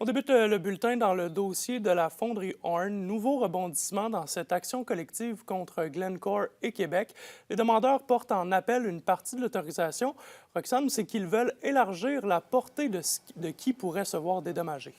On débute le bulletin dans le dossier de la fonderie Horn. Nouveau rebondissement dans cette action collective contre Glencore et Québec. Les demandeurs portent en appel une partie de l'autorisation. Roxane, c'est qu'ils veulent élargir la portée de qui pourrait se voir dédommagé.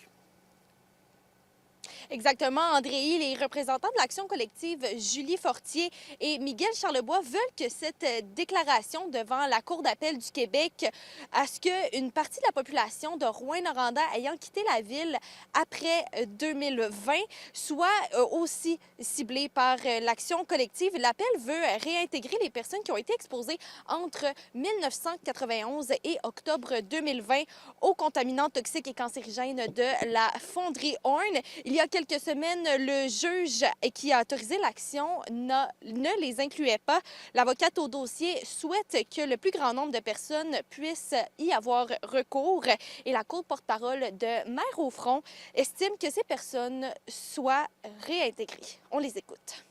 Exactement, Andréi. Les représentants de l'action collective Julie Fortier et Miguel Charlebois veulent que cette déclaration devant la Cour d'appel du Québec à ce qu'une partie de la population de Rouyn-Noranda ayant quitté la ville après 2020 soit aussi ciblée par l'action collective. L'appel veut réintégrer les personnes qui ont été exposées entre 1991 et octobre 2020 aux contaminants toxiques et cancérigènes de la fonderie Horn. Il y a quelques semaines, le juge qui a autorisé l'action ne les incluait pas. L'avocate au dossier souhaite que le plus grand nombre de personnes puissent y avoir recours et la cour porte-parole de Mère au front estime que ces personnes soient réintégrées. On les écoute.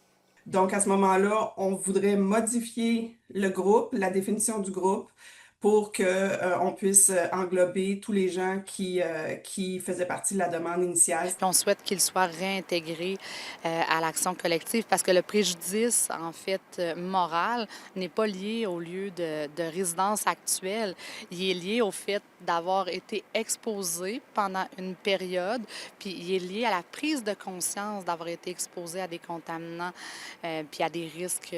Donc, à ce moment-là, on voudrait modifier le groupe, la définition du groupe, pour on puisse englober tous les gens qui faisaient partie de la demande initiale. On souhaite qu'ils soient réintégrés à l'action collective parce que le préjudice, en fait, moral, n'est pas lié au lieu de résidence actuelle. Il est lié au fait d'avoir été exposé pendant une période, puis il est lié à la prise de conscience d'avoir été exposé à des contaminants, puis à des risques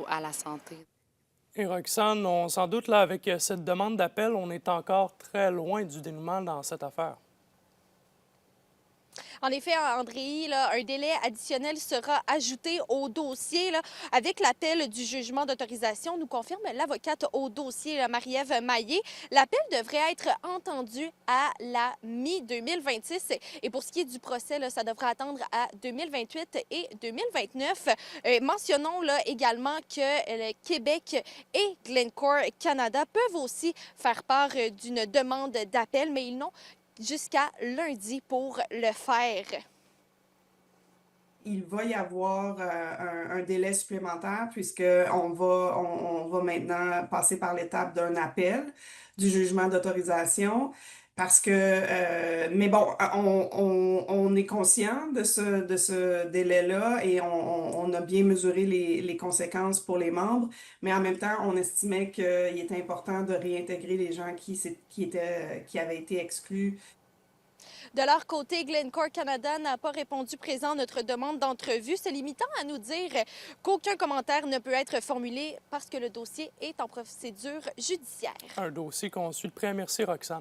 à la santé. Et Roxane, on s'en doute là, avec cette demande d'appel, on est encore très loin du dénouement dans cette affaire. En effet, Andréi, un délai additionnel sera ajouté au dossier avec l'appel du jugement d'autorisation, nous confirme l'avocate au dossier, Marie-Ève Maillé. L'appel devrait être entendu à la mi-2026. Et pour ce qui est du procès, ça devra attendre à 2028 et 2029. Mentionnons également que Québec et Glencore Canada peuvent aussi faire part d'une demande d'appel, mais ils n'ont jusqu'à lundi pour le faire. Il va y avoir un délai supplémentaire puisqu'on va maintenant passer par l'étape d'un appel du jugement d'autorisation. Parce que, mais bon, on est conscient de ce délai-là et on a bien mesuré les conséquences pour les membres, mais en même temps, on estimait qu'il était important de réintégrer les gens qui avaient été exclus. De leur côté, Glencore Canada n'a pas répondu présent à notre demande d'entrevue, se limitant à nous dire qu'aucun commentaire ne peut être formulé parce que le dossier est en procédure judiciaire. Un dossier qu'on suit de près. Merci, Roxane.